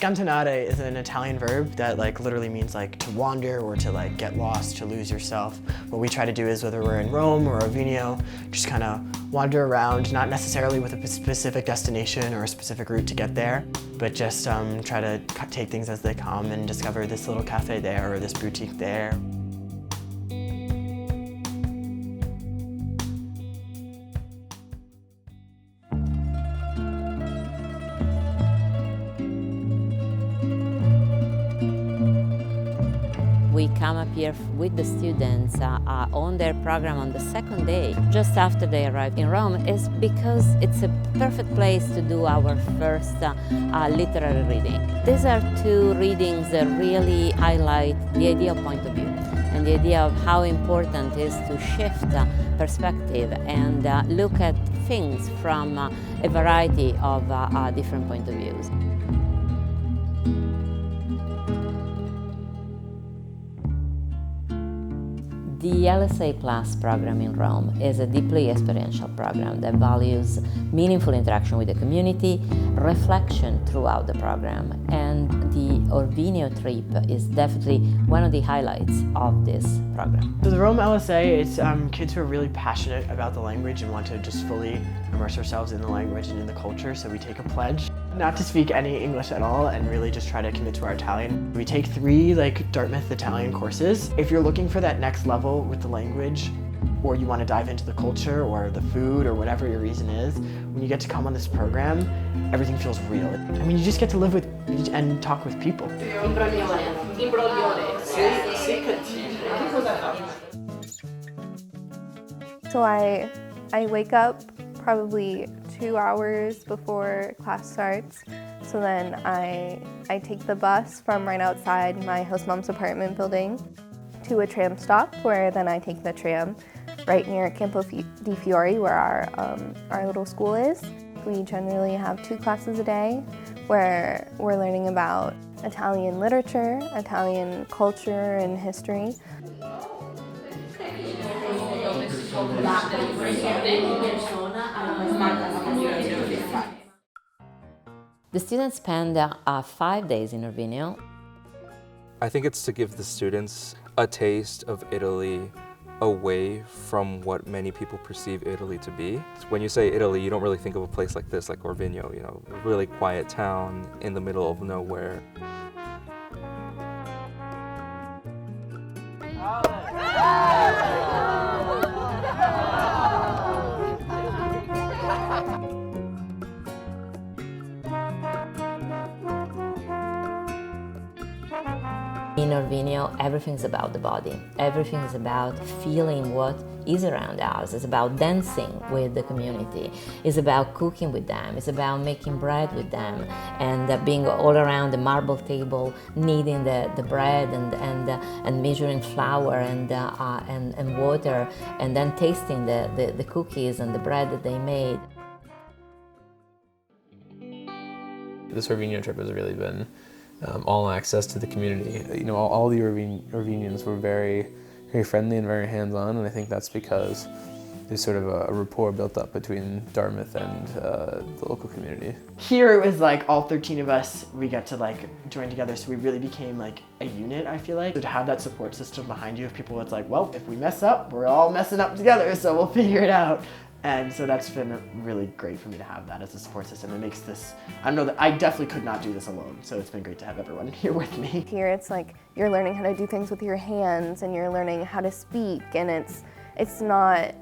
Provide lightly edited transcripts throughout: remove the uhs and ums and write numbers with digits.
Scantinare is an Italian verb that literally means to wander or to get lost, to lose yourself. What we try to do is, whether we're in Rome or Orvinio, just kind of wander around, not necessarily with a specific destination or a specific route to get there, but just try to take things as they come and discover this little cafe there or this boutique there. We come up here with the students on their program on the second day, just after they arrive in Rome, is because it's a perfect place to do our first literary reading. These are two readings that really highlight the idea of point of view and the idea of how important it is to shift perspective and look at things from a variety of different point of views. The LSA Plus program in Rome is a deeply experiential program that values meaningful interaction with the community, reflection throughout the program, and the Orvinio trip is definitely one of the highlights of this program. So the Rome LSA, it's kids who are really passionate about the language and want to just fully immerse ourselves in the language and in the culture, so we take a pledge not to speak any English at all and really just try to commit to our Italian. We take 3 Dartmouth Italian courses. If you're looking for that next level with the language, or you want to dive into the culture or the food or whatever your reason is, when you get to come on this program, everything feels real. I mean, you just get to live with and talk with people. So I wake up probably 2 hours before class starts. So then I take the bus from right outside my host mom's apartment building to a tram stop, where then I take the tram right near Campo di Fiori, where our little school is. We generally have 2 classes a day where we're learning about Italian literature, Italian culture and history. The students spend 5 days in Orvinio. I think it's to give the students a taste of Italy away from what many people perceive Italy to be. When you say Italy, you don't really think of a place like this, like Orvinio, a really quiet town in the middle of nowhere. In Orvinio, everything's about the body. Everything is about feeling what is around us. It's about dancing with the community. It's about cooking with them. It's about making bread with them and being all around the marble table, kneading the bread and measuring flour and water, and then tasting the cookies and the bread that they made. This Orvinio trip has really been all access to the community. All the Orvinians were very, very friendly and very hands-on, and I think that's because there's sort of a rapport built up between Dartmouth and the local community. Here it was all 13 of us, we got to join together, so we really became a unit, I feel like. So to have that support system behind you of people that's well, if we mess up, we're all messing up together, so we'll figure it out. And so that's been really great for me to have that as a support system. It makes this, I know that I definitely could not do this alone, so it's been great to have everyone here with me. Here it's you're learning how to do things with your hands and you're learning how to speak, and it's not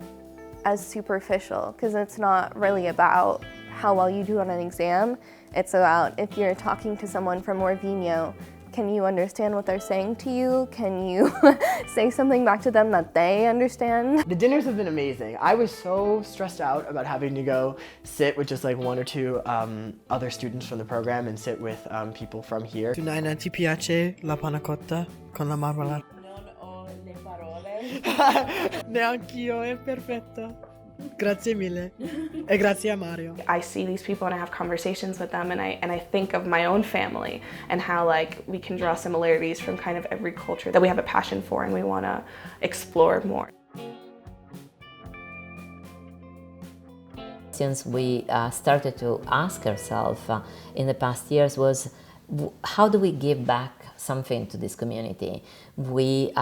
as superficial, because it's not really about how well you do on an exam. It's about if you're talking to someone from Orvinio, can you understand what they're saying to you? Can you say something back to them that they understand? The dinners have been amazing. I was so stressed out about having to go sit with just 1 or 2 other students from the program and sit with people from here. Tu Naina, ti piace la panna cotta con la marmalata? Non ho le parole. Neanch'io, è perfetta. Grazie mille. E grazie a Mario. I see these people and I have conversations with them, and I think of my own family and how we can draw similarities from kind of every culture that we have a passion for and we want to explore more. Since we started to ask ourselves in the past years was, how do we give back something to this community? We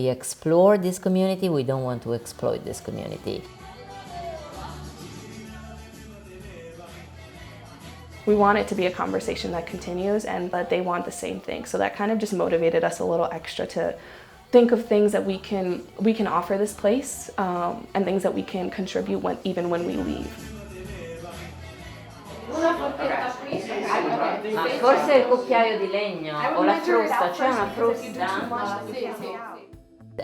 explore this community, we don't want to exploit this community. We want it to be a conversation that continues and that they want the same thing. So that kind of just motivated us a little extra to think of things that we can offer this place and things that we can contribute even when we leave. Ma forse il cucchiaio di legno o la frusta, c'è una frusta?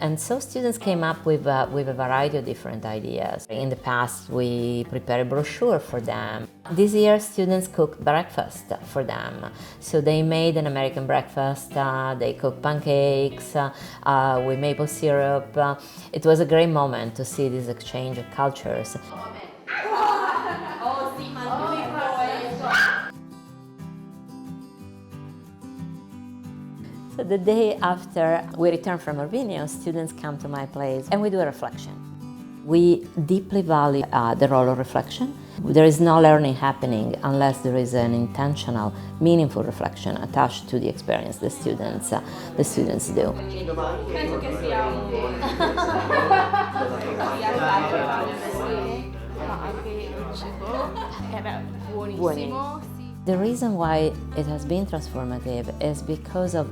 And so students came up with a variety of different ideas. In the past, we prepared a brochure for them. This year, students cooked breakfast for them. So they made an American breakfast, they cooked pancakes with maple syrup. It was a great moment to see this exchange of cultures. So the day after we return from Orvinio, students come to my place and we do a reflection. We deeply value the role of reflection. There is no learning happening unless there is an intentional, meaningful reflection attached to the experience the students do. The reason why it has been transformative is because of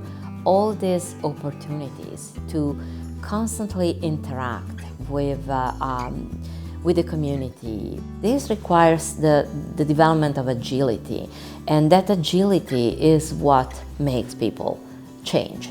all these opportunities to constantly interact with the community. This requires the development of agility, and that agility is what makes people change.